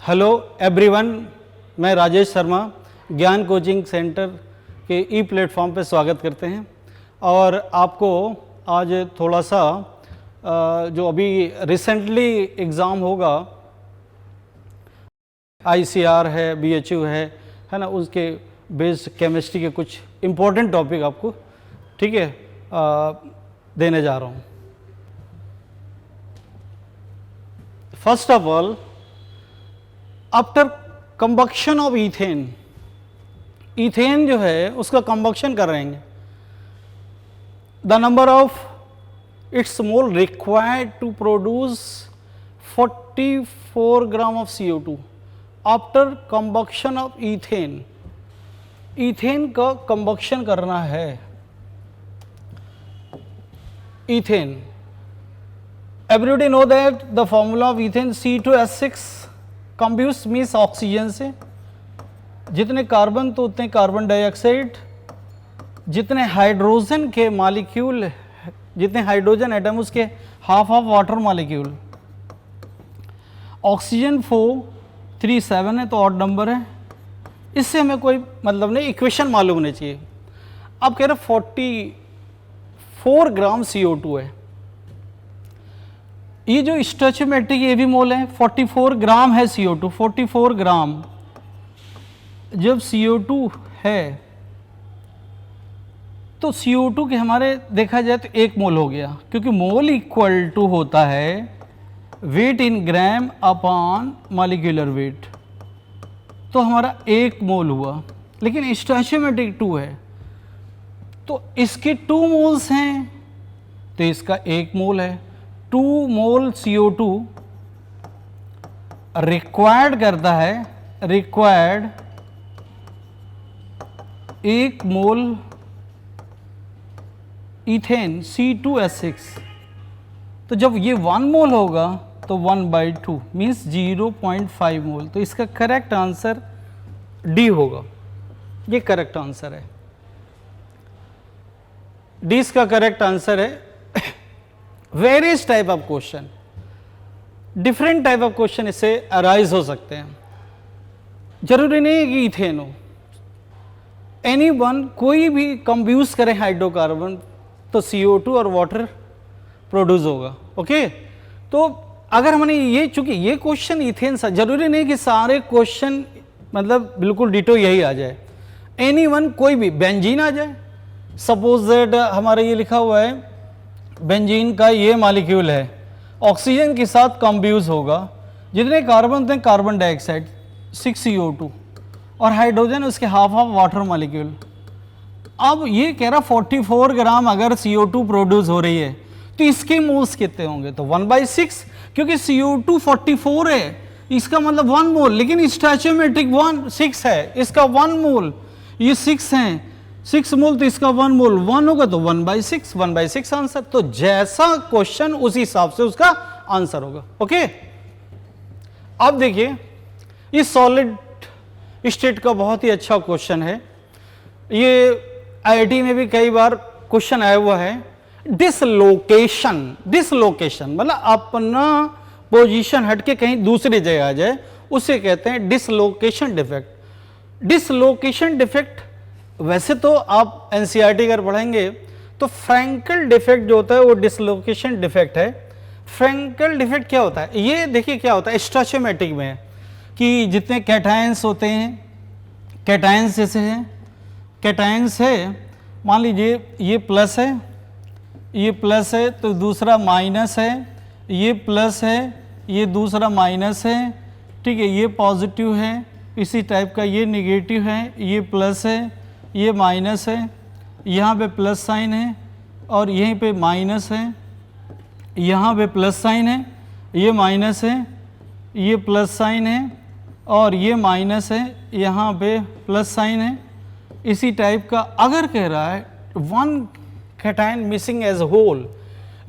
Hello everyone, मैं राजेश शर्मा ज्ञान coaching centre के ई प्लेटफॉर्म पे स्वागत करते हैं। और आपको आज थोड़ा सा जो अभी रिसेंटली एग्ज़ाम होगा, आईसीआर है, बीएचयू है ना, उसके बेस्ड केमिस्ट्री के कुछ इम्पोर्टेंट टॉपिक आपको ठीक है देने जा रहा हूँ। First of all, after combustion of ethane, ethane जो है उसका कंबक्शन कर रहे हैं, the number of its mole required to produce 44 gram of CO2 after combustion of ethane. Ethane का कंबक्शन करना है, ethane, everybody know that the formula of ethane C2H6 combust means oxygen से, जितने कार्बन तो उतने कार्बन डाइऑक्साइड, जितने hydrogen के molecule, जितने हाइड्रोजन एटम उसके half of water molecule. Oxygen 437 है तो ऑड नंबर है, इससे हमें कोई मतलब नहीं, इक्वेशन मालूम होनी चाहिए। अब कह रहे 44 ग्राम CO2 है, ये जो स्टोइचियोमेट्रिक ये भी मोल है, 44 ग्राम है CO2, 44 ग्राम जब CO2 है तो CO2 के हमारे देखा जाए तो 1 मोल हो गया, क्योंकि मोल इक्वल टू होता है वेट इन ग्राम अपॉन मॉलिक्यूलर वेट, तो हमारा 1 मोल हुआ। लेकिन स्टोइचियोमेट्रिक 2 है तो इसके 2 मोल्स हैं तो इसका 1 मोल है। 2 मोल CO2 रिक्वायर्ड करता है, रिक्वायर्ड 1 मोल इथेन C2H6। तो जब ये 1 मोल होगा तो 1/2 मीन्स 0.5 मोल, तो इसका करेक्ट आंसर डी होगा। ये करेक्ट आंसर है, डी इसका करेक्ट आंसर है। Various type of question, different type of question इससे अराइज हो सकते हैं, जरूरी नहीं है कि इथेन हो। एनी वन, कोई भी कंब्यूज करे हाइड्रोकार्बन तो CO2 और वाटर प्रोड्यूस होगा। ओके, तो अगर हमने ये, चूंकि ये क्वेश्चन इथेन सा, जरूरी नहीं कि सारे क्वेश्चन मतलब बिल्कुल डिटो यही आ जाए। एनी वन, कोई भी बेंजीन आ जाए, सपोज दैट हमारे ये लिखा हुआ है बेंजीन का ये मॉलिक्यूल है, ऑक्सीजन के साथ कंब्यूज होगा, जितने कार्बन उतने कार्बन डाइऑक्साइड 6 CO2 और हाइड्रोजन उसके हाफ ऑफ वाटर मॉलिक्यूल। अब ये कह रहा 44 ग्राम अगर CO2 प्रोड्यूस हो रही है तो इसके मोल्स कितने होंगे, तो 1/6, क्योंकि CO2 44 है, इसका मतलब 1 मोल, लेकिन स्टोइचियोमेट्रिक 6 है, इसका 1 मोल, ये 6 है, 6 मोल तो इसका 1 मोल, 1 होगा तो 1/6, 1/6 आंसर। तो जैसा क्वेश्चन उसी हिसाब से उसका आंसर होगा। ओके, अब देखिए, इस सॉलिड स्टेट का बहुत ही अच्छा क्वेश्चन है, ये IIT में भी कई बार क्वेश्चन आया हुआ है। डिसलोकेशन, डिसलोकेशन मतलब अपना पोजीशन हटके कहीं दूसरी जगह आ जाए, उसे कहते हैं डिसलोकेशन डिफेक्ट। डिसलोकेशन डिफेक्ट वैसे तो आप NCERT अगर पढ़ेंगे तो फ्रैंकल डिफेक्ट जो होता है वो डिसलोकेशन डिफेक्ट है। फ्रैंकल डिफेक्ट क्या होता है, ये देखिए क्या होता है, स्टोइचियोमेट्रिक में है कि जितने कैटायंस होते हैं, कैटायंस जैसे हैं, कैटायंस है, मान लीजिए ये प्लस है, ये प्लस है तो दूसरा माइनस है, ये प्लस है, ये दूसरा माइनस है, ठीक है, ये पॉजिटिव है, इसी टाइप का ये निगेटिव है, ये प्लस है, ये माइनस है, यहाँ पे प्लस साइन है और यहीं पे माइनस है, यहाँ पे प्लस साइन है, ये माइनस है, ये प्लस साइन है और ये माइनस है, यहाँ पे प्लस साइन है। इसी टाइप का अगर कह रहा है 1 कैटायन मिसिंग एज होल,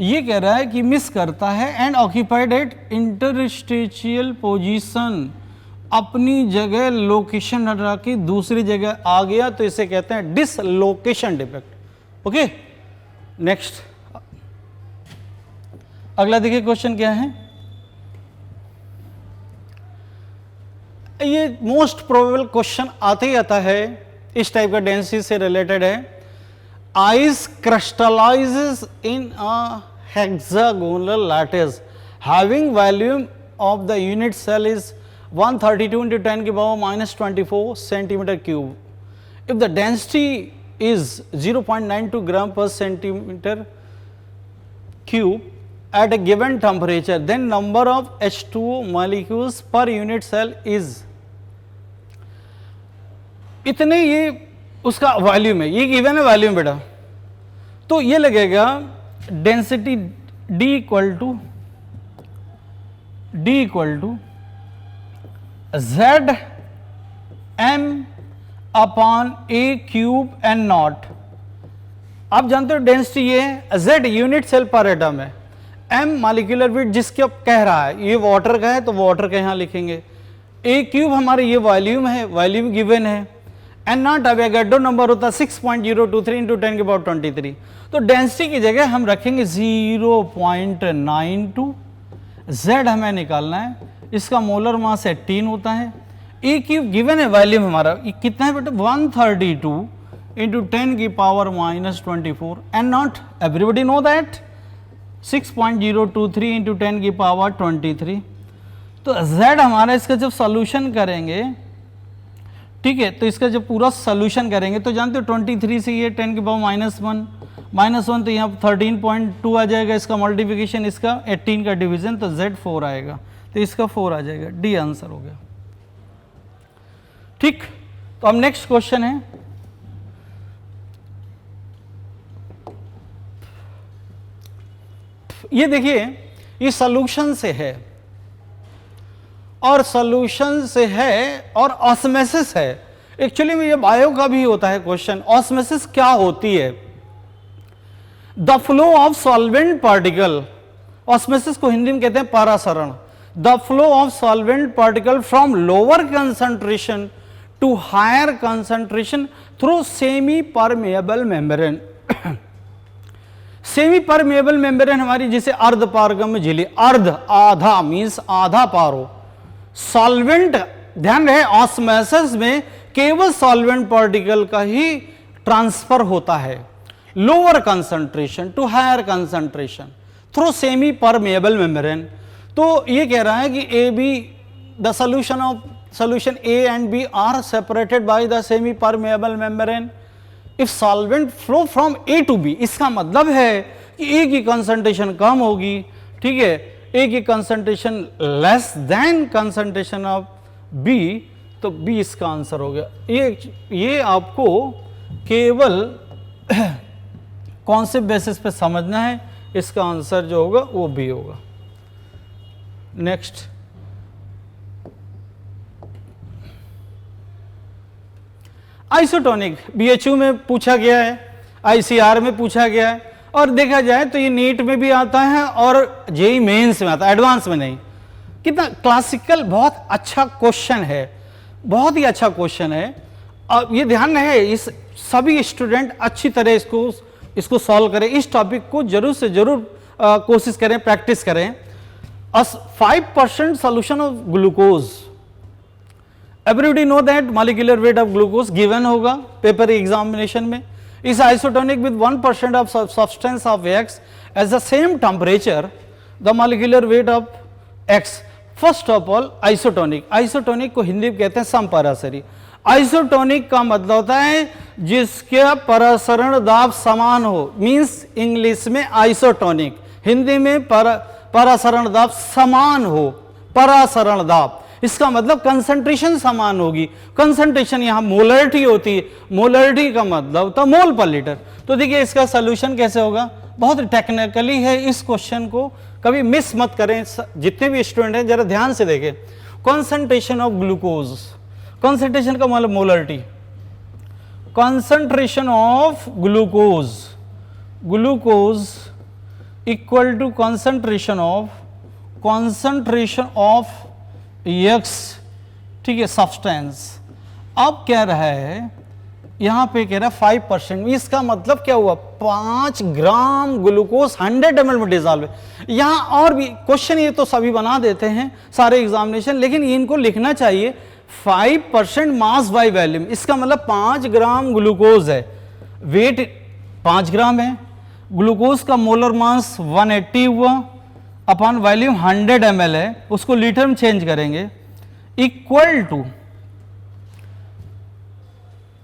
ये कह रहा है कि मिस करता है and occupied at interstitial position, अपनी जगह लोकेशन हटा के दूसरी जगह आ गया, तो इसे कहते हैं डिसलोकेशन डिफेक्ट। ओके, नेक्स्ट अगला देखिए क्वेश्चन क्या है, ये मोस्ट प्रोबेबल क्वेश्चन आते ही आता है, इस टाइप का डेंसिटी से रिलेटेड है। Ice crystallises in a hexagonal lattice having volume of the unit cell is 132 into 10 की power -24 centimetre cube. If the density is 0.92 gram per centimeter cube at a given temperature, then number of H2O molecules per unit cell is, इतने ये उसका volume है, ये given है volume बेटा। तो ये लगेगा density D equal to Z M upon a cube N naught. आप जानते हो डेंसिटी ये है, Z यूनिट सेल पर एटम है, M मॉलिक्यूलर वेट जिसके अब कह रहा है, ये वाटर का है तो वाटर का यहां लिखेंगे, ए क्यूब हमारे ये वॉल्यूम है, वॉल्यूम गिवन है, एन नॉट एवोगाड्रो नंबर होता है 6.023 into 10 की पावर 23। तो डेंसिटी की जगह हम रखेंगे 0.92, Z हमें निकालना है, इसका मोलर मास 18 होता है, ए क्यूब गिवन है, वॉल्यूम हमारा कितना है बेटा 132 into 10 की power -24, and not everybody know that 6.023 into 10 की पावर 23। तो Z हमारा इसका जब सॉल्यूशन करेंगे, ठीक है, तो इसका जब पूरा सॉल्यूशन करेंगे तो जानते हो 23 से ये 10 की पावर -1 तो यहाँ 13.2 आ जाएगा, इसका मल्टीप्लिकेशन, इसका 18 का डिवीजन, तो Z 4 आएगा, तो इसका 4 आ जाएगा, डी आंसर हो गया। ठीक, तो अब नेक्स्ट क्वेश्चन है, ये देखिए, ये सॉल्यूशन से है और सॉल्यूशन से है और ऑस्मोसिस है। एक्चुअली में ये बायो का भी होता है क्वेश्चन। ऑस्मोसिस क्या होती है? The flow of solvent particle, osmosis को हिंदी में कहते हैं परासरण। The flow of solvent particle from lower concentration to higher concentration through semi permeable membrane. Semi permeable membrane हमारी जैसे अर्ध पारगम्य झिल्ली, अर्ध आधा मींस आधा पारो। सॉल्वेंट, ध्यान रहे ऑस्मोसिस में केवल सॉल्वेंट पार्टिकल का ही ट्रांसफर होता है, lower concentration to higher concentration through semi permeable membrane. तो ये कह रहा है कि A B, the solution of solution A and B are separated by the semi permeable membrane if solvent flow from A to B। इसका मतलब है कि A की कंसंट्रेशन कम होगी, ठीक है, A की concentration less than concentration of B, तो B इसका आंसर हो गया। ये आपको केवल कौन से बेसिस पे समझना है, इसका आंसर जो होगा वो B होगा। नेक्स्ट, आइसोटोनिक बीएचयू में पूछा गया है, आईसीआर में पूछा गया है, और देखा जाए तो ये नीट में भी आता है और जेई मेंस में आता है, एडवांस में नहीं। कितना क्लासिकल, बहुत अच्छा क्वेश्चन है, बहुत ही अच्छा क्वेश्चन है। अब ये ध्यान रहे, इस सभी स्टूडेंट अच्छी तरह इसको सॉल्व करें, इस टॉपिक को जरूर से जरूर कोशिश करें, प्रैक्टिस करें। 5% solution of glucose, everybody know that molecular weight of glucose given होगा पेपर एग्जामिनेशन में। इस isotonic with 1% of substance of X at the same temperature, the molecular weight of X। First of all isotonic, isotonic को हिंदी में कहते हैं समपरासरी। Isotonic का मतलब होता है जिसका परासरण दाब समान हो, मींस इंग्लिश में आइसोटोनिक, हिंदी में परासरण दाब समान हो, परासरण दाब, इसका मतलब कंसंट्रेशन समान होगी। कंसंट्रेशन यहां मोलरिटी होती है, मोलरिटी का मतलब होता है मोल पर लीटर। तो देखिए इसका सॉल्यूशन कैसे होगा, बहुत टेक्निकली है, इस क्वेश्चन को कभी मिस मत करें। जितने भी स्टूडेंट हैं जरा ध्यान से देखें। कंसंट्रेशन ऑफ ग्लूकोज, कंसंट्रेशन का मतलब molarity, concentration of glucose, glucose equal to concentration of X, ठीक है, सब्सटेंस। अब कह रहा है, यहां पे कह रहा है 5%, इसका मतलब क्या हुआ, 5 ग्राम ग्लूकोज 100 ml में डिजॉल्व है। यहां और भी क्वेश्चन ये तो सभी बना देते हैं सारे एग्जामिनेशन, लेकिन इनको लिखना चाहिए 5% मास बाय वॉल्यूम, इसका मतलब 5 ग्राम ग्लूकोज है, वेट 5 ग्राम है, ग्लूकोज का मोलर मास 180 हुआ, अपॉन वॉल्यूम 100 ml है, उसको लीटर में चेंज करेंगे, इक्वल टू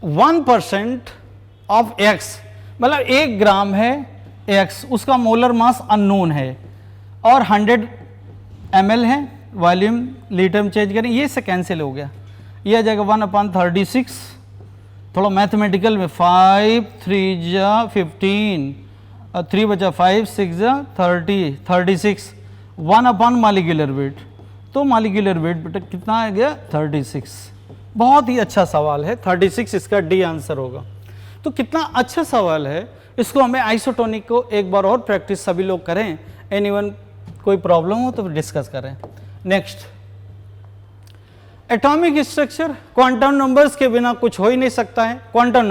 1% ऑफ x, मतलब 1 ग्राम है x, उसका मोलर मास अननोन है और 100 ml है, वॉल्यूम लीटर में चेंज करें, ये से कैंसिल हो गया, ये आ जाएगा 1/36, थोड़ा मैथमेटिकल में 5 3 जा 15 और 3 बचा 5 6 जा 30 36, 1 मॉलिक्यूलर वेट, तो मॉलिक्यूलर वेट बेटा कितना आ गया 36। बहुत ही अच्छा सवाल है, 36 इसका डी आंसर होगा। तो कितना अच्छा सवाल है, इसको हमें आइसोटोनिक को एक बार और प्रैक्टिस सभी लोग करें, एनीवन कोई प्रॉब्लम हो तो डिस्कस करें। Next, atomic structure, quantum numbers के बिना कुछ हो ही नहीं सकता है। क्वांटम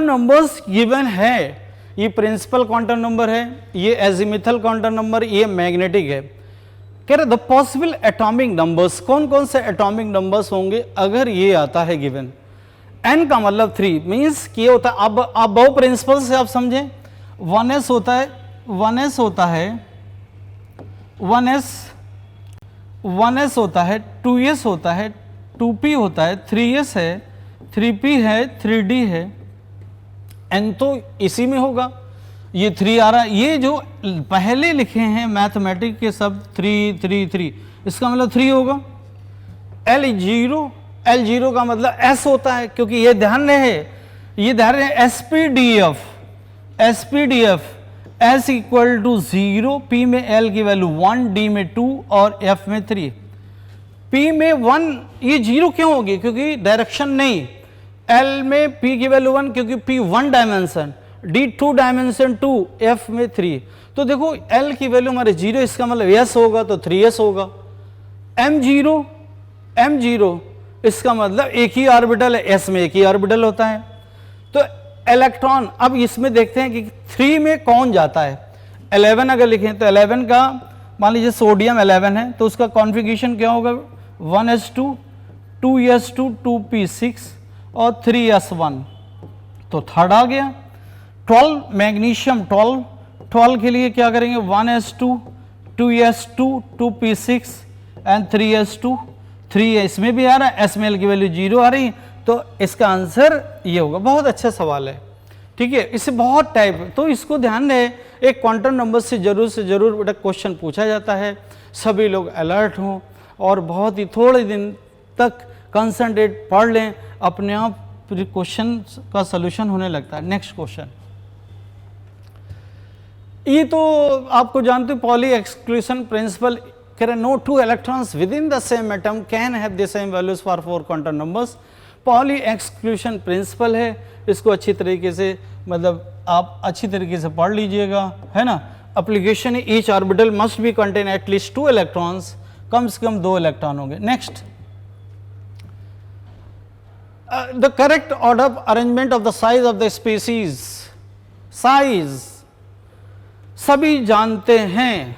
नंबर्स गिवन है, ये प्रिंसिपल क्वांटम नंबर है, ये एजिमिथल क्वांटम नंबर, ये मैग्नेटिक है। कह रहे द पॉसिबल एटॉमिक नंबर्स, कौन कौन से एटॉमिक नंबर्स होंगे अगर ये आता है गिवन। n का मतलब 3 मीन्स कि ये होता है, अब आप बहु प्रिंसिपल से आप समझें, 1s होता है 1s होता है 1s होता है 2s होता है 2p होता है 3s है 3p है 3d है, n तो इसी में होगा, ये 3 आ रहा है। ये जो पहले लिखे हैं मैथमेटिक्स के सब 3 3 3, इसका मतलब 3 होगा। L0 का मतलब S होता है, क्योंकि ये ध्यान रहे SPDF S equal to 0, P में L की वैल्यू 1, D में 2 और F में 3। P में 1, ये 0 क्यों होगी, क्योंकि डायरेक्शन नहीं। L में P की वैल्यू 1 क्योंकि P 1 dimension, D 2 dimension 2, F में 3। तो देखो L की वैल्यू हमारे 0, इसका मतलब S होगा तो 3S होगा। M0 इसका मतलब एक ही ऑर्बिटल है, S में एक ही ऑर्बिटल होता है। तो इलेक्ट्रॉन, अब इसमें देखते हैं कि 3 में कौन जाता है। 11 अगर लिखें तो 11 का मान लीजिए सोडियम 11 है, तो उसका कॉन्फ़िगरेशन क्या होगा 1s2 2s2 2p6 और 3s1, तो थर्ड आ गया। 12 मैग्नीशियम 12 के लिए क्या करेंगे 1s2 2s2 2p6 and 3s2, 3 इसमें भी आ रहा है, SML की वैल्यू 0 आ रही, तो इसका आंसर ये होगा। बहुत अच्छा सवाल है, ठीक है। इससे बहुत टाइप, तो इसको ध्यान रहे, एक क्वांटम नंबर से जरूर बेटा क्वेश्चन पूछा जाता है, सभी लोग अलर्ट हों और बहुत ही थोड़े दिन तक कंसंट्रेट पढ़ लें, अपने आप क्वेश्चन का सलूशन होने लगता है। नेक्स्ट क्वेश्चन, ये तो आपको जानते हो पॉली एक्सक्लूशन प्रिंसिपल, कह रहे no two electrons with in the same atom can have the same values for 4 quantum numbers. Pauli exclusion principle है, इसको अच्छी तरीके से मतलब आप अच्छी तरीके से पढ़ लीजिएगा, है ना। एप्लीकेशन है each orbital must be contain at least 2 electrons, कम से कम 2 इलेक्ट्रॉन होंगे। Next, the correct order of arrangement of the size of the species. Size सभी जानते हैं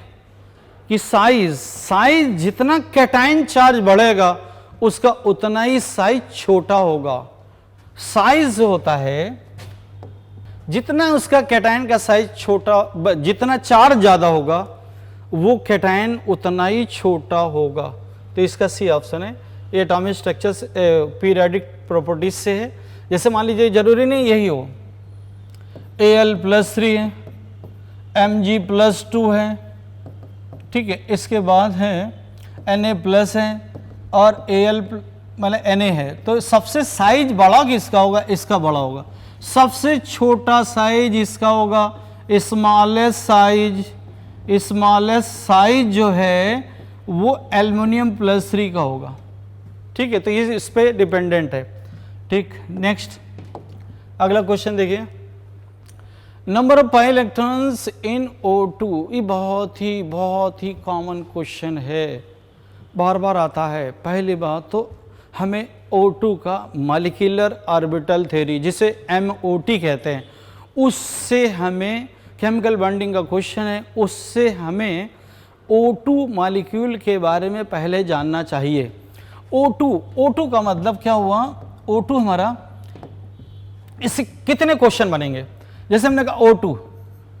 कि साइज जितना कैटायन चार्ज बढ़ेगा उसका उतना ही साइज छोटा होगा। साइज होता है जितना उसका कैटायन का साइज छोटा, जितना चार्ज ज्यादा होगा वो कैटायन उतना ही छोटा होगा। तो इसका सी ऑप्शन है। ये एटॉमिक स्ट्रक्चर्स पीरियोडिक प्रॉपर्टीज से है। जैसे मान लीजिए जरूरी नहीं यही हो, Al+3 है, Mg+2 है, ठीक है। इसके बाद है Na+ है और Al मतलब Na है। तो सबसे साइज बड़ा किसका होगा, इसका बड़ा होगा। सबसे छोटा साइज इसका होगा, स्मॉलेस्ट साइज जो है वो Al+3 का होगा, ठीक है। तो ये इस पे डिपेंडेंट है, ठीक। नेक्स्ट अगला क्वेश्चन देखिए, number of pi electrons in O2। ये बहुत ही कॉमन क्वेश्चन है, बार बार आता है। पहली बात तो हमें O2 का मॉलिक्यूलर ऑर्बिटल थ्योरी, जिसे MOT कहते हैं, उससे हमें केमिकल बॉन्डिंग का क्वेश्चन है, उससे हमें O2 मॉलिक्यूल के बारे में पहले जानना चाहिए। O2 का मतलब क्या हुआ, O2 हमारा, इससे कितने क्वेश्चन बनेंगे, जैसे हमने कहा O2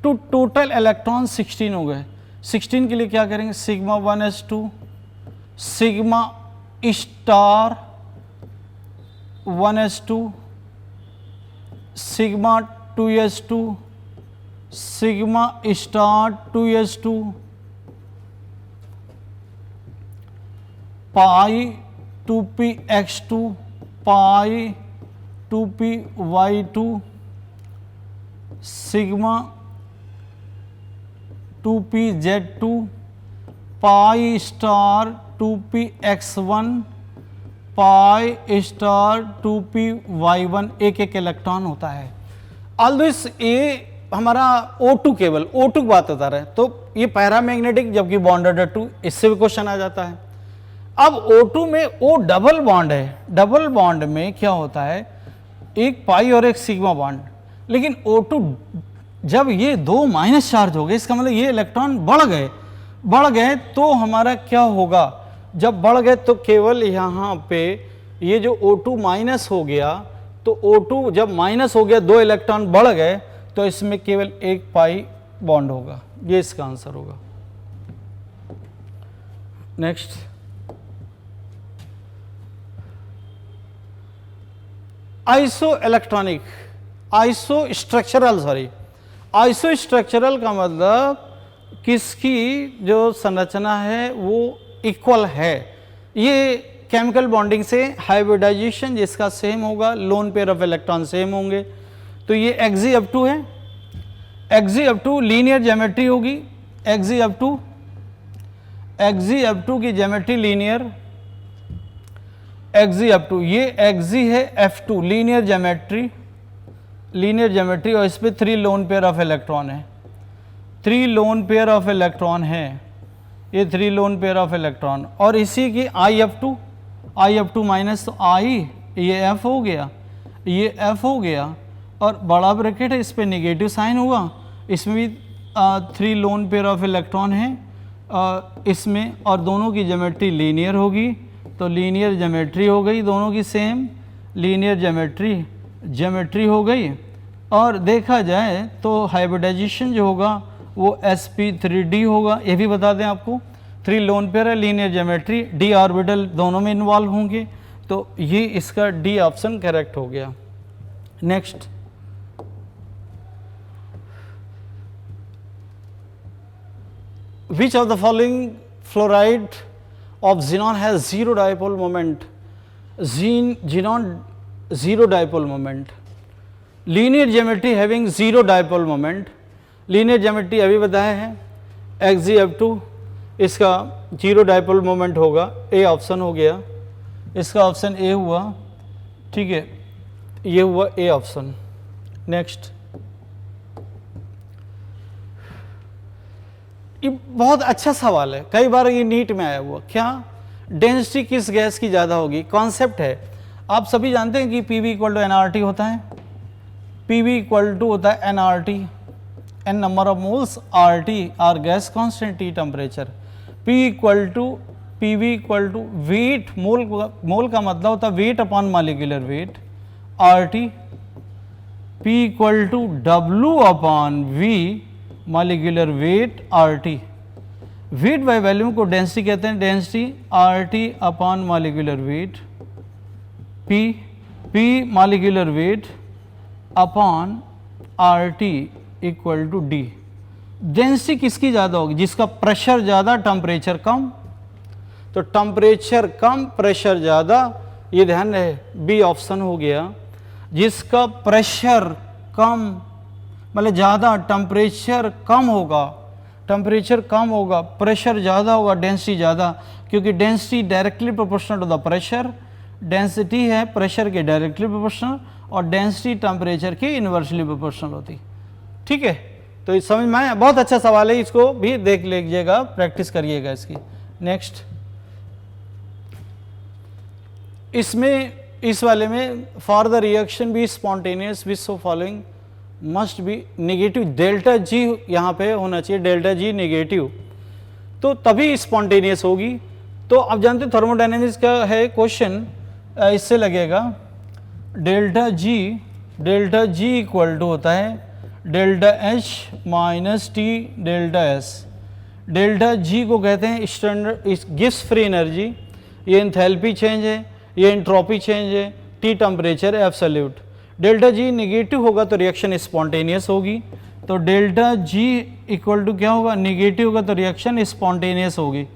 तो टोटल इलेक्ट्रॉन 16 हो गए, 16 के लिए क्या करेंगे, sigma 1s2 sigma star 1s2 sigma 2s2 sigma star 2s2 पाई 2px2 पाई 2py2 sigma 2pz2 pi star 2px1 pi star 2py1 एक एक इलेक्ट्रॉन होता है। ऑल्दो ये हमारा O2 केवल O2 की बात बता रहा है, तो ये पैरामैग्नेटिक जबकि बॉन्डेड 2, इससे भी क्वेश्चन आ जाता है। अब O2 में O डबल बॉन्ड है, डबल बॉन्ड में क्या होता है, एक पाई और एक सिग्मा बॉन्ड, लेकिन O2 जब ये दो माइनस चार्ज हो गए, इसका मतलब ये इलेक्ट्रॉन बढ़ गए तो हमारा क्या होगा, जब बढ़ गए तो केवल यहाँ पे ये जो O2 माइनस हो गया, तो O2 जब माइनस हो गया, दो इलेक्ट्रॉन बढ़ गए, तो इसमें केवल एक पाई बॉन्ड होगा, ये इसका आंसर होगा। नेक्स्ट, आइसोस्ट्रक्चरल का मतलब किसकी जो संरचना है वो इक्वल है, ये केमिकल बॉन्डिंग से हाइब्रिडाइजेशन जिसका सेम होगा, lone pair of electron same होंगे, तो ये Xg(F2) है। Xg(F2) लीनियर ज्योमेट्री होगी, Xg(F2) की ज्योमेट्री लीनियर, Xg(F2) ये Xg है, F2 लीनियर ज्योमेट्री और इस पे 3 लोन पेयर ऑफ इलेक्ट्रॉन है, 3 लोन पेयर ऑफ इलेक्ट्रॉन है, ये 3 लोन पेयर ऑफ इलेक्ट्रॉन, और इसी की I(F2) माइनस, तो I ये F हो गया, ये F हो गया, और बड़ा ब्रैकेट है, इस पे नेगेटिव साइन हुआ, इसमें भी 3 लोन पेयर ऑफ इलेक्ट्रॉन है इसमें, और दोनों की ज्योमेट्री लीनियर होगी, तो लीनियर ज्योमेट्री हो गई, दोनों की सेम लीनियर ज्योमेट्री हो गई। और देखा जाए तो हाइब्रिडाइजेशन जो होगा वो sp3d होगा, ये भी बता दें आपको, 3 लोन पेयर है, लीनियर ज्योमेट्री, d ऑर्बिटल दोनों में इन्वॉल्व होंगे, तो ये इसका डी ऑप्शन करेक्ट हो गया। Next, which of the following fluoride of xenon has zero dipole moment, xenon zero dipole moment, linear geometry having zero dipole moment, linear geometry अभी बताया है, Xg(F2) इसका जीरो डायपोल मोमेंट होगा, A option हो गया, इसका ऑप्शन ए हुआ, ठीक है, ये हुआ ए ऑप्शन। नेक्स्ट, ये बहुत अच्छा सवाल है, कई बार ये नीट में आया हुआ, क्या डेंसिटी किस गैस की ज़्यादा होगी, कॉन्सेप्ट है, आप सभी जानते हैं कि PV = nRT होता है, PV = होता है nRT, n number of moles, RT R gas constant, T temperature, PV = weight, mole का मतलब होता है weight upon molecular weight, RT, P = W/V molecular weight, RT, weight by volume को डेंसिटी कहते हैं, density RT upon molecular weight, P molecular weight upon RT = D। Density किसकी ज़्यादा होगी, जिसका प्रेशर ज़्यादा टेम्परेचर कम, तो टेम्परेचर कम प्रेशर ज़्यादा, ये ध्यान रहे, बी ऑप्शन हो गया, जिसका प्रेशर कम मतलब ज़्यादा, टेम्परेचर कम होगा, प्रेशर ज़्यादा होगा, डेंसिटी ज़्यादा, क्योंकि density directly proportional to the pressure, density है प्रेशर के डायरेक्टली प्रोपोर्शनल, और डेंसिटी टेम्परेचर की इन्वर्सली प्रोपोर्शनल होती, ठीक है। तो इस समझ में आया, बहुत अच्छा सवाल है, इसको भी देख लीजिएगा, प्रैक्टिस करिएगा इसकी। नेक्स्ट, इसमें इस वाले में for the reaction be spontaneous which so following must be negative, delta G यहाँ पे होना चाहिए, डेल्टा जी नेगेटिव, तो तभी स्पॉन्टेनियस होगी, तो आप जानते हैं थर्मोडायनेमिक्स का है क्वेश्चन, इससे लगेगा डेल्टा जी इक्वल टू होता है delta H minus T delta S. Delta G को कहते हैं स्टैंडर्ड गिव्स फ्री एनर्जी, ये एंथैल्पी चेंज है, ये एंट्रोपी चेंज है, T temperature absolute. Delta G negative होगा तो रिएक्शन स्पॉन्टेनियस होगी, तो डेल्टा जी इक्वल टू क्या होगा, निगेटिव होगा तो रिएक्शन स्पॉन्टेनियस होगी,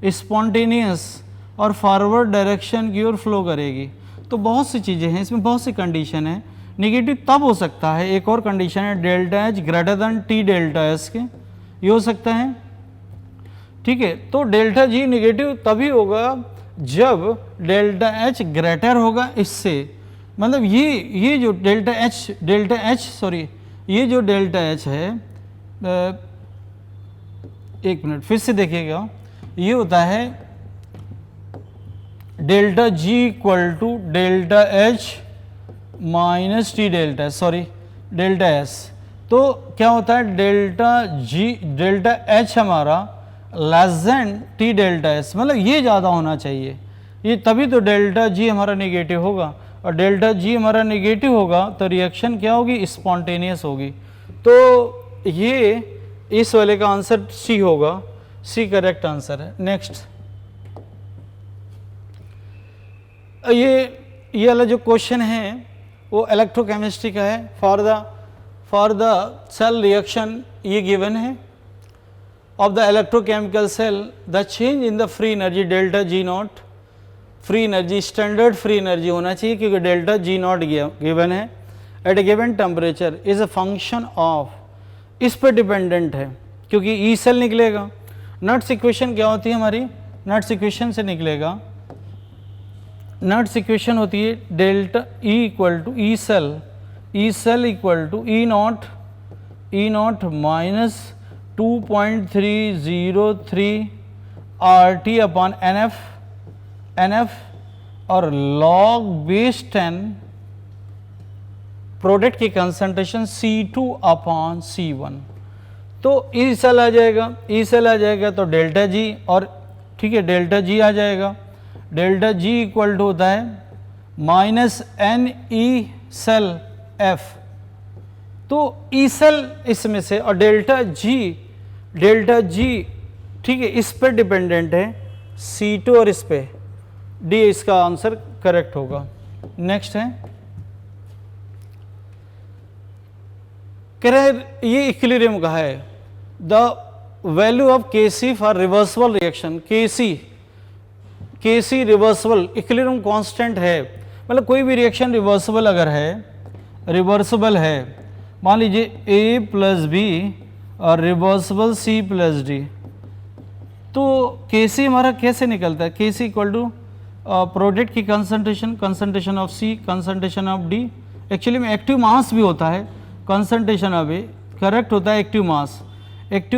स्पॉन्टेनियस और फॉरवर्ड डायरेक्शन की ओर फ्लो करेगी। तो बहुत सी चीज़ें हैं इसमें, बहुत सी कंडीशन है। निगेटिव तब हो सकता है, एक और कंडीशन है delta H greater than T delta S के, ये हो सकता है, ठीक है। तो डेल्टा जी निगेटिव तभी होगा जब डेल्टा एच ग्रेटर होगा इससे, मतलब ये जो डेल्टा एच सॉरी ये जो डेल्टा एच है, एक मिनट फिर से देखिएगा, ये होता है delta G equal to delta H minus T delta S, sorry delta S. तो क्या होता है डेल्टा एच हमारा less than T delta S, मतलब ये ज़्यादा होना चाहिए, ये तभी तो डेल्टा जी हमारा नेगेटिव होगा, और डेल्टा जी हमारा नेगेटिव होगा तो रिएक्शन क्या होगी, स्पॉन्टेनियस होगी। तो ये इस वाले का आंसर सी होगा, सी करेक्ट आंसर है। नेक्स्ट, ये वाला जो क्वेश्चन है वो इलेक्ट्रोकेमिस्ट्री का है। फॉर द सेल रिएक्शन ये गिवन है of the electrochemical cell, the change in the free energy delta G naught, free energy standard free energy होना चाहिए क्योंकि डेल्टा जी नॉट गिवन है, at a given temperature is a function of, इस पर dependent है क्योंकि E cell निकलेगा। नट्स इक्वेशन क्या होती है हमारी, नट्स इक्वेशन से निकलेगा, नट्स इक्वेशन होती है delta E equal to E cell equal to E naught minus 2.303 R T upon N F और लॉग बेस 10 प्रोडक्ट की कंसंट्रेशन C2 अपॉन C1। तो ई सेल आ जाएगा तो डेल्टा जी, और ठीक है डेल्टा जी आ जाएगा, डेल्टा जी इक्वल टू होता है minus N E cell F. तो ई सेल इसमें से, और डेल्टा जी ठीक है इस पर डिपेंडेंट है C2 और इस पे, डी इसका आंसर करेक्ट होगा। नेक्स्ट है कह रहे ये इक्विलिब्रियम का है, the value of Kc for reversible reaction, Kc reversible equilibrium constant है, मतलब कोई भी रिएक्शन रिवर्सिबल अगर है, रिवर्सिबल है, मान लीजिए A प्लस बी और रिवर्सिबल C प्लस डी, तो Kc हमारा कैसे निकलता है, Kc इक्वल टू प्रोडक्ट की concentration of C concentration of D, actually में एक्टिव मास भी होता है, कंसंट्रेशन ऑफ A करेक्ट होता है active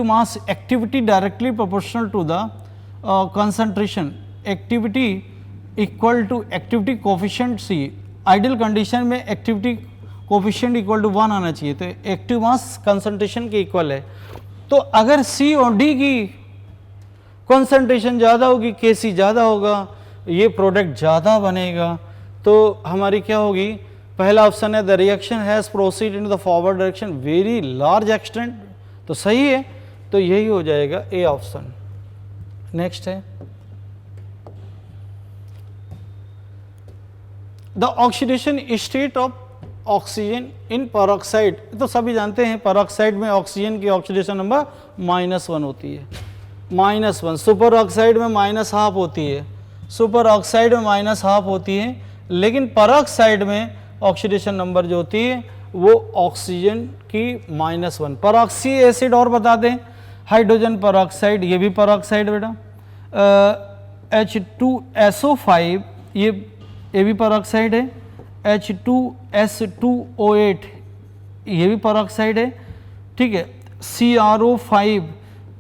mass, activity directly proportional to the concentration, activity equal to activity coefficient C, ideal condition में activity coefficient equal to 1 आना चाहिए, तो एक्टिव मास कंसंट्रेशन के इक्वल है। तो अगर C और D की कंसंट्रेशन ज़्यादा होगी, Kc ज़्यादा होगा, ये प्रोडक्ट ज़्यादा बनेगा, तो हमारी क्या होगी, पहला ऑप्शन है the reaction has proceed in the forward direction very large extent, तो सही है, तो यही हो जाएगा ए ऑप्शन। नेक्स्ट है the oxidation state of oxygen in peroxide, तो सभी जानते हैं पेरोक्साइड में ऑक्सीजन की ऑक्सीडेशन नंबर -1 होती है, -1, सुपर ऑक्साइड में -½ होती है, सुपर ऑक्साइड में -½ होती है, लेकिन पेरोक्साइड में ऑक्सीडेशन नंबर जो होती है वो ऑक्सीजन की -1। पेरोक्सी एसिड और बता दें, हाइड्रोजन पेरोक्साइड, ये भी पेरोक्साइड बेटा, H2SO5 ये भी पेरोक्साइड है, H2S2O8 ये भी पेरोक्साइड है, ठीक है, CrO5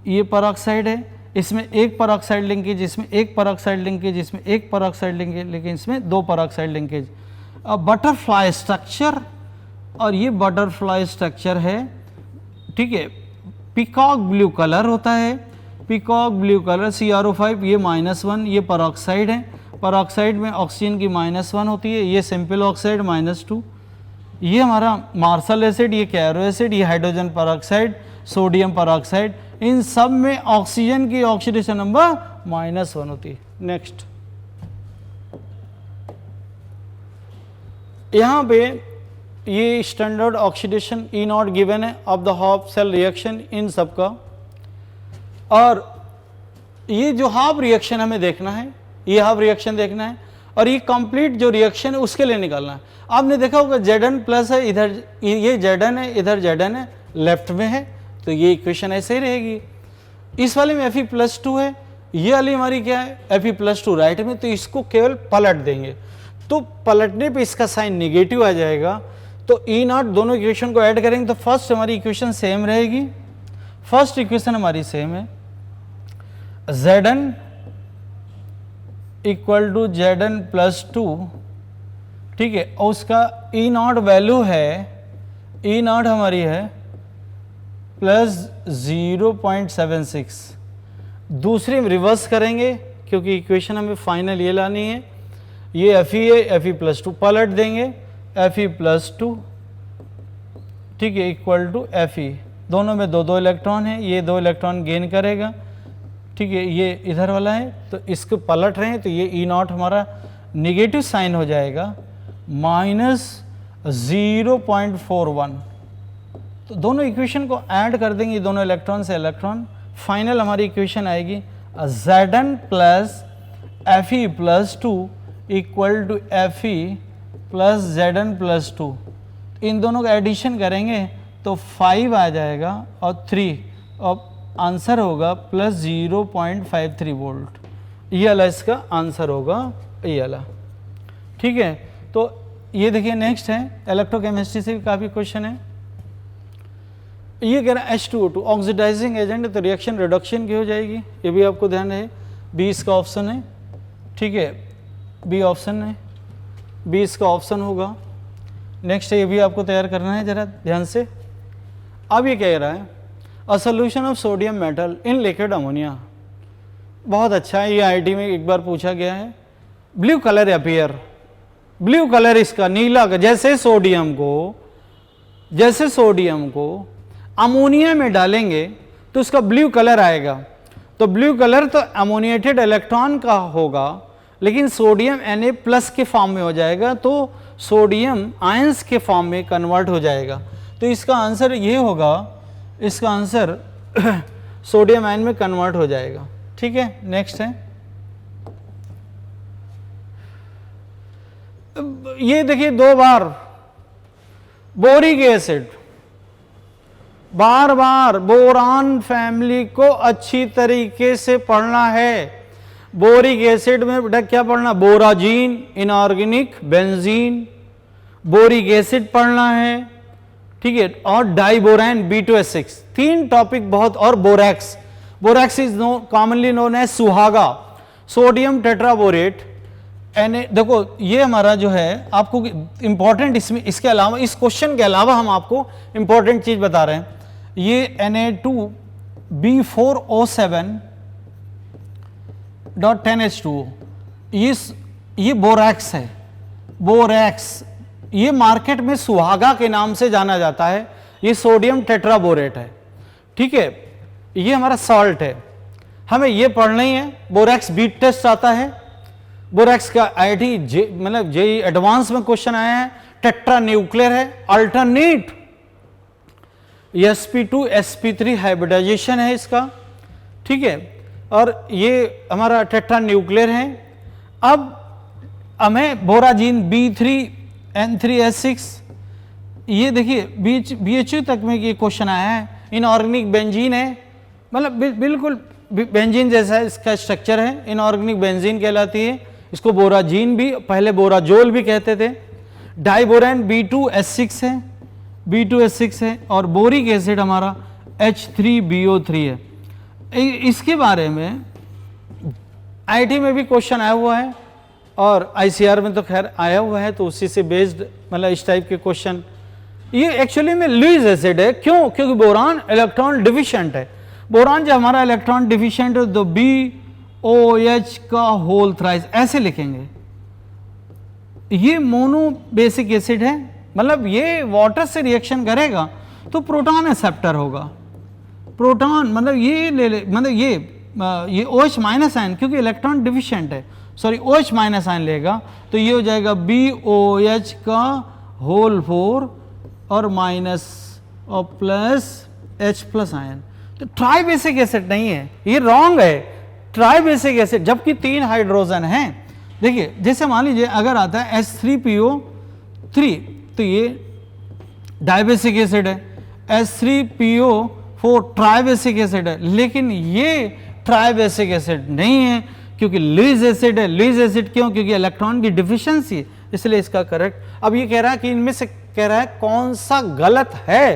ये पेरोक्साइड है, इसमें एक पेरोक्साइड लिंकेज, इसमें एक पेरोक्साइड लिंकेज, इसमें एक पेरोक्साइड लिंकेज, लेकिन इसमें 2 पेरोक्साइड लिंकेज। बटरफ्लाई स्ट्रक्चर, और ये बटरफ्लाई स्ट्रक्चर है, ठीक है, पीकॉक ब्लू कलर होता है, पीकॉक ब्लू कलर CrO5 ये -1, ये परऑक्साइड है, परऑक्साइड में ऑक्सीजन की -1 होती है, ये सिंपल ऑक्साइड -2, ये हमारा मार्शल एसिड, ये कैरो एसिड, ये हाइड्रोजन परऑक्साइड, सोडियम परऑक्साइड, इन सब में ऑक्सीजन की ऑक्सीडेशन नंबर -1 होती है। नेक्स्ट, यहाँ पे ये स्टैंडर्ड ऑक्सीडेशन E0 गिवन है of the half cell reaction इन सब का, और ये जो हाफ रिएक्शन हमें देखना है, ये हाफ रिएक्शन देखना है, और ये कंप्लीट जो रिएक्शन है उसके लिए निकालना है। आपने देखा होगा Zn प्लस है, इधर ये Zn है, इधर Zn है, लेफ्ट में है, तो ये इक्वेशन ऐसे ही रहेगी। इस वाले में Fe+2 है, ये वाली हमारी क्या है Fe+2 राइट में, तो इसको केवल पलट देंगे, तो पलटने पे इसका साइन नेगेटिव आ जाएगा, तो E0 दोनों इक्वेशन को ऐड करेंगे तो फर्स्ट हमारी इक्वेशन सेम रहेगी। फर्स्ट इक्वेशन हमारी सेम है, Zn इक्वल टू Zn+2, ठीक है, और उसका E0 वैल्यू है, E0 हमारी है +0.76। दूसरी हम रिवर्स करेंगे क्योंकि इक्वेशन हमें फाइनल ये लानी है, ये Fe है, Fe+2 पलट देंगे, Fe+2, ठीक है, इक्वल टू Fe, दोनों में 2 इलेक्ट्रॉन है, ये 2 इलेक्ट्रॉन गेन करेगा, ठीक है, ये इधर वाला है, तो इसको पलट रहे हैं, तो ये E0 हमारा निगेटिव साइन हो जाएगा -0.41। तो दोनों इक्वेशन को ऐड कर देंगे, दोनों इलेक्ट्रॉन से इलेक्ट्रॉन, फाइनल हमारी इक्वेशन आएगी Zn plus Fe+2 equal to Fe plus Zn+2। इन दोनों का एडिशन करेंगे तो 5 आ जाएगा और 3, और आंसर होगा +0.53 वोल्ट। ये वाला इसका आंसर होगा, ये वाला, ठीक है। तो ये देखिए नेक्स्ट है, इलेक्ट्रोकेमिस्ट्री से भी काफ़ी क्वेश्चन है। ये कह रहा है H2O2 ऑक्सीडाइजिंग एजेंट है, तो रिएक्शन रिडक्शन की हो जाएगी, ये भी आपको ध्यान रहे, बी इसका ऑप्शन है, ठीक है, बी ऑप्शन है, बी इसका ऑप्शन होगा। नेक्स्ट ये भी आपको तैयार करना है जरा ध्यान से। अब ये कह रहा है a solution of sodium metal in liquid ammonia, बहुत अच्छा है, ये IIT में एक बार पूछा गया है। Blue colour appear, blue colour इसका नीला, जैसे सोडियम को अमोनिया में डालेंगे तो उसका ब्लू कलर आएगा, तो ब्लू कलर तो अमोनिएटेड इलेक्ट्रॉन का होगा, लेकिन सोडियम Na+ के फॉर्म में हो जाएगा, तो सोडियम आयंस के फॉर्म में कन्वर्ट हो जाएगा, तो इसका आंसर ये होगा, इसका आंसर सोडियम आयन में कन्वर्ट हो जाएगा, ठीक है। नेक्स्ट है, ये देखिए 2 बार बोरिक एसिड, बार बार बोरान फैमिली को अच्छी तरीके से पढ़ना है। बोरिक एसिड में बेटा क्या पढ़ना, बोराजीन, इनऑर्गेनिक बेंजीन, बोरिक एसिड पढ़ना है, ठीक है, और डाइबोरैन B2S6, 3 टॉपिक बहुत, और borax, borax is commonly known as सुहागा, सोडियम टेट्राबोरेट। देखो ये हमारा जो है आपको इंपॉर्टेंट, इसमें इसके अलावा, इस क्वेश्चन के अलावा हम आपको इंपॉर्टेंट चीज बता रहे हैं, ये Na2B4O7.10H2O, ये बोरैक्स है, बोरैक्स, ये मार्केट में सुहागा के नाम से जाना जाता है, ये सोडियम टेट्राबोरेट है, ठीक है, ये हमारा सॉल्ट है, हमें ये पढ़ना ही है। बोरैक्स बीट टेस्ट आता है, बोरैक्स का IIT मतलब जेई एडवांस में क्वेश्चन आया है, टेट्रा न्यूक्लियर है, अल्टरनेट sp2 sp3 हाइब्रिडाइजेशन है इसका, ठीक है, और ये हमारा टेट्रा न्यूक्लियर है। अब हमें बोराजीन B3N3S6, ये देखिए BHU तक में ये क्वेश्चन आया है, इनऑर्गेनिक बेंजीन है, मतलब बिल्कुल बेंजीन जैसा इसका स्ट्रक्चर है, इनऑर्गेनिक बेंजीन कहलाती है, इसको बोराजीन भी, पहले बोराजोल भी कहते थे। डाइबोरैन B2S6 है, B2S6 है, और बोरिक एसिड हमारा H3BO3 है। इसके बारे में IIT में भी क्वेश्चन आया हुआ है और ICR में तो खैर आया हुआ है, तो उसी से बेस्ड मतलब इस टाइप के क्वेश्चन। ये एक्चुअली में लुईस एसिड है, क्यों? क्योंकि बोरान इलेक्ट्रॉन डिफिशिएंट है, बोरान जो हमारा इलेक्ट्रॉन डिफिशिएंट है तो BOH का होल थ्राइस ऐसे लिखेंगे। ये मोनो बेसिक एसिड है, मतलब ये वाटर से रिएक्शन करेगा तो प्रोटॉन एक्सेप्टर होगा। प्रोटॉन मतलब ये ले ले, मतलब ये OH माइनस आयन क्योंकि इलेक्ट्रॉन डिफिशिएंट है, सॉरी OH माइनस आयन लेगा तो ये हो जाएगा BOH का होल 4 और माइनस और प्लस H प्लस आयन। तो ट्राई बेसिक एसिड नहीं है, ये रॉन्ग है। ट्राई बेसिक एसिड जबकि 3 हाइड्रोजन हैं। देखिए जैसे मान लीजिए अगर आता है H3PO3 तो ये डाइबेसिक एसिड है, H3PO4 ट्राइबेसिक एसिड है, लेकिन ये ट्राइबेसिक एसिड नहीं है क्योंकि लुईस एसिड है। लुईस एसिड क्यों? क्योंकि इलेक्ट्रॉन की डिफिशिएंसी है, इसलिए इसका करेक्ट। अब ये कह रहा है कि इनमें से कह रहा है कौन सा गलत है,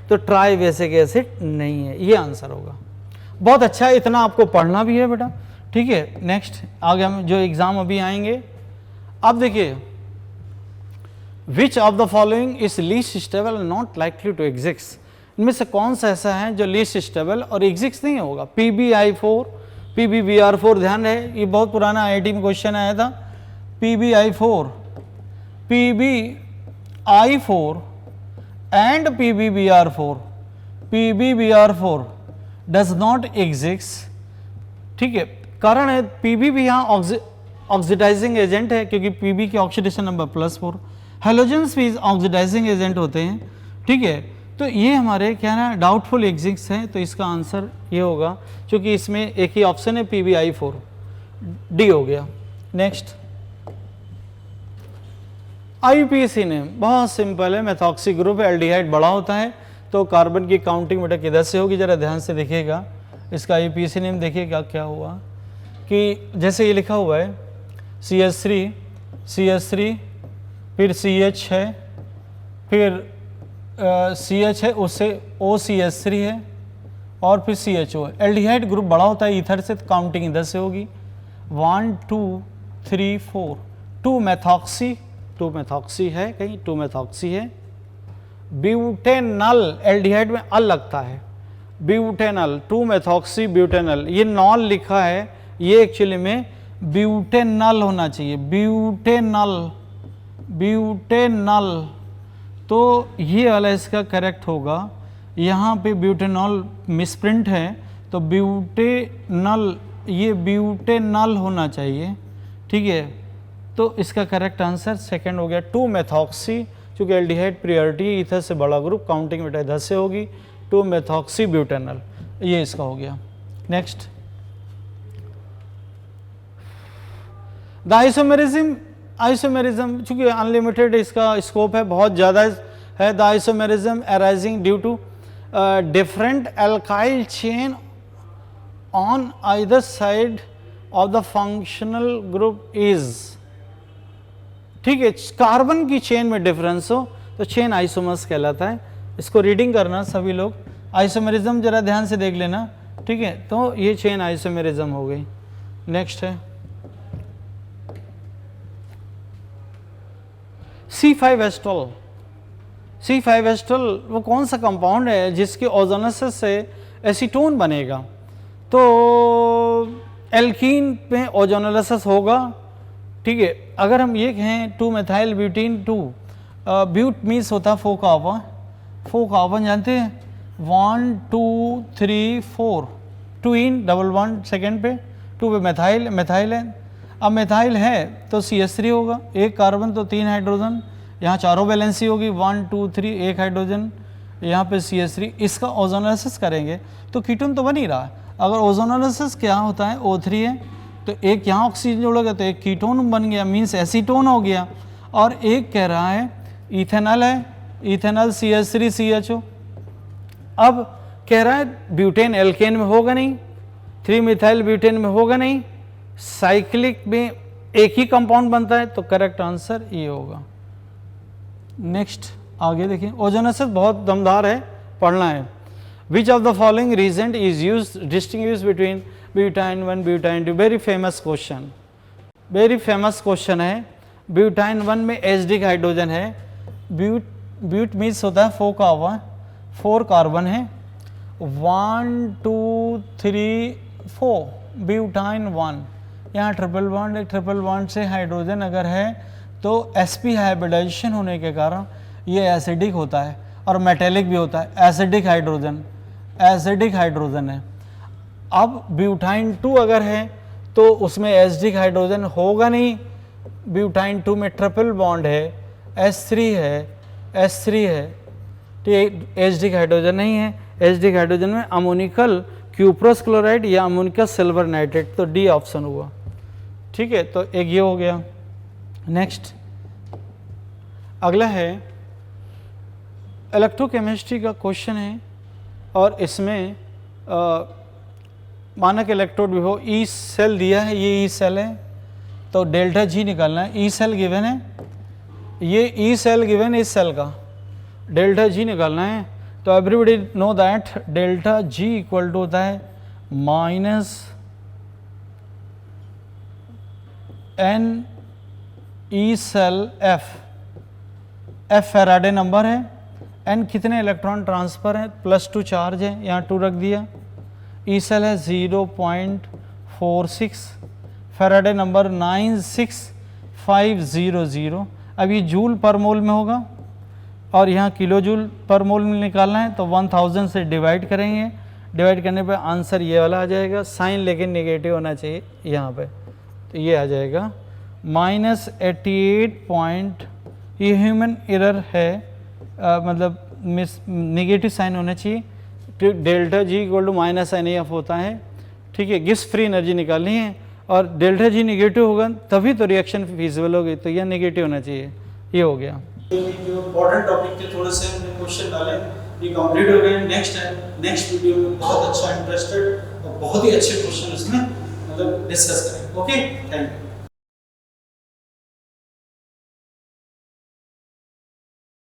तो ट्राइबेसिक एसिड नहीं है, ये आंसर होगा। बहुत अच्छा है, इतना आपको पढ़ना भी है बेटा, ठीक है। नेक्स्ट आगे हम जो एग्जाम अभी आएंगे, अब देखिए which of the following is least stable not likely to exist, इनमें से कौन सा ऐसा है जो लीस्ट स्टेबल और एग्जिस्ट नहीं होगा। PbI4 PbBr4, ध्यान रहे ये बहुत पुराना IIT में क्वेश्चन आया था। PbI4 PbI4 and PbBr4 does not exist, ठीक है। कारण है Pb भी यहाँ ऑक्सीडाइजिंग एजेंट है क्योंकि Pb की ऑक्सीडेशन नंबर +4, हेलोजेंस भी ऑक्सीडाइजिंग एजेंट होते हैं, ठीक है। तो ये हमारे क्या ना डाउटफुल एग्जिस्ट है, तो इसका आंसर ये होगा क्योंकि इसमें एक ही ऑप्शन है PbI4, डी हो गया। नेक्स्ट IUPAC नेम बहुत सिंपल है, मेथॉक्सी ग्रुप है, एल्डिहाइड बड़ा होता है तो कार्बन की काउंटिंग बेटा किधर से होगी, जरा ध्यान से देखिएगा। इसका IUPAC नेम देखिएगा क्या हुआ कि जैसे ये लिखा हुआ है CH3 फिर CH है, फिर CH है, उससे OCH3 है और फिर CHO है। एल्डिहाइड ग्रुप बड़ा होता है ईथर से, तो काउंटिंग इधर से होगी 1 2 3 4, 2 मेथॉक्सी है, कहीं 2 मेथॉक्सी है। ब्यूटेनल, एल्डिहाइड में अल लगता है, ब्यूटेनल 2 मेथॉक्सी ब्यूटेनल, ये नॉल लिखा है, ये एक्चुअली में ब्यूटेनल होना चाहिए, ब्यूटेनल, तो ये वाला इसका करेक्ट होगा। यहाँ पे ब्यूटेनॉल मिसप्रिंट है तो ब्यूटेनल, ये ब्यूटेनल होना चाहिए, ठीक है। तो इसका करेक्ट आंसर सेकंड हो गया 2 मेथॉक्सी, क्योंकि एल्डिहाइड प्रायोरिटी ईथर से बड़ा ग्रुप, काउंटिंग बेटा इधर से होगी 2 मेथॉक्सी ब्यूटेनल, ये इसका हो गया। नेक्स्ट द आइसोमेरिज्म चूंकि अनलिमिटेड इसका स्कोप है, बहुत ज़्यादा है। The isomerism arising due to different alkyl chain on either side of the functional group is, ठीक है। कार्बन की चेन में डिफरेंस हो तो चेन आइसोमर्स कहलाता है। इसको रीडिंग करना सभी लोग, आइसोमेरिज्म जरा ध्यान से देख लेना, ठीक है। तो ये चेन आइसोमेरिज्म हो गई। नेक्स्ट है C5H12। C5H12 वो कौन सा कंपाउंड है जिसके ओजोनोसिस से एसीटोन बनेगा, तो एल्कीन में ओजोनोलिसिस होगा, ठीक है। अगर हम ये कहें 2 मेथाइल ब्यूटीन 2, ब्यूट मीन्स होता है 4 कार्बन, 4 कार्बन जानते हैं 1 2 3 4, 2 इन डबल बॉन्ड सेकेंड पे, 2 पे मेथाइल है। अब मेथाइल है तो CH3 होगा, 1 कार्बन तो 3 हाइड्रोजन, यहाँ चारों बैलेंसी होगी 1 2 3, 1 हाइड्रोजन, यहाँ पे CH3। इसका ओजोनोलिसिस करेंगे तो कीटोन तो बन ही रहा है। अगर ओजोनोलिसिस क्या होता है O3 है तो एक यहाँ ऑक्सीजन जोड़ोगे तो एक कीटोन बन गया, मीन्स एसीटोन हो गया, और एक कह रहा है इथेनॉल है, इथेनॉल CH3 CHO। अब कह रहा है ब्यूटेन एल्केन में होगा नहीं, 3 मिथाइल ब्यूटेन में होगा नहीं, साइक्लिक में एक ही कंपाउंड बनता है, तो करेक्ट आंसर ये होगा। नेक्स्ट आगे देखिए, ओजोनोसिस बहुत दमदार है, पढ़ना है। Which of the following reagent is use distinguish between butyne 1 butyne 2, very famous question, very famous question है। ब्यूटाइन 1 में HD का हाइड्रोजन है, ब्यूट मीन्स होता है 4 कार्बन है, 1 2 3 4 ब्यूटाइन 1, यहाँ ट्रिपल बॉन्ड है, ट्रिपल बॉन्ड से हाइड्रोजन अगर है तो sp हाइब्रिडाइजेशन होने के कारण ये एसिडिक होता है और मेटेलिक भी होता है, एसिडिक हाइड्रोजन है। अब ब्यूटाइन 2 अगर है तो उसमें एसिडिक हाइड्रोजन होगा नहीं, ब्यूटाइन 2 में ट्रिपल बॉन्ड है, S3 है, तो एसिडिक हाइड्रोजन नहीं है। एसिडिक हाइड्रोजन में अमोनिकल क्यूप्रस क्लोराइड या अमोनिकल सिल्वर नाइट्रेट, तो डी ऑप्शन हुआ। ठीक है, तो एक ये हो गया। नेक्स्ट अगला है इलेक्ट्रोकेमिस्ट्री का क्वेश्चन है और इसमें मानक इलेक्ट्रोड भी हो, ई सेल दिया है, ये ई सेल है तो डेल्टा जी निकालना है। ई सेल गिवन है, ये ई सेल गिवन है, इस सेल का डेल्टा जी निकालना है। तो everybody know that delta G equal to होता है minus N E cell F Faraday number है, एन कितने इलेक्ट्रॉन ट्रांसफ़र है, +2 चार्ज है, यहाँ 2 रख दिया। ई सेल है 0.46, फैराडे नंबर 96500। अब ये जूल पर मोल में होगा और यहाँ किलो जूल पर मोल में निकालना है, तो 1000 से डिवाइड करेंगे, डिवाइड करने पे आंसर ये वाला आ जाएगा। साइन लेकिन नेगेटिव होना चाहिए यहाँ पे, तो ये आ जाएगा -88 ये ह्यूमन एरर है, मतलब नेगेटिव साइन होना चाहिए। तो delta G equal to -NaF होता है। ठीक है, गिब्स फ्री एनर्जी निकालनी है और डेल्टा जी नेगेटिव होगा तभी तो रिएक्शन फिजिबल होगी, तो यह नेगेटिव होना चाहिए। ये हो गया। जो इम्पोर्टेंट टॉपिक थे थोड़े से हमने क्वेश्चन डाले, ये कंप्लीट हो गए। नेक्स्ट वीडियो में बहुत अच्छा इंटरेस्टेड और बहुत ही अच्छे क्वेश्चन इसमें मतलब डिस्कस करें। Okay, thank you.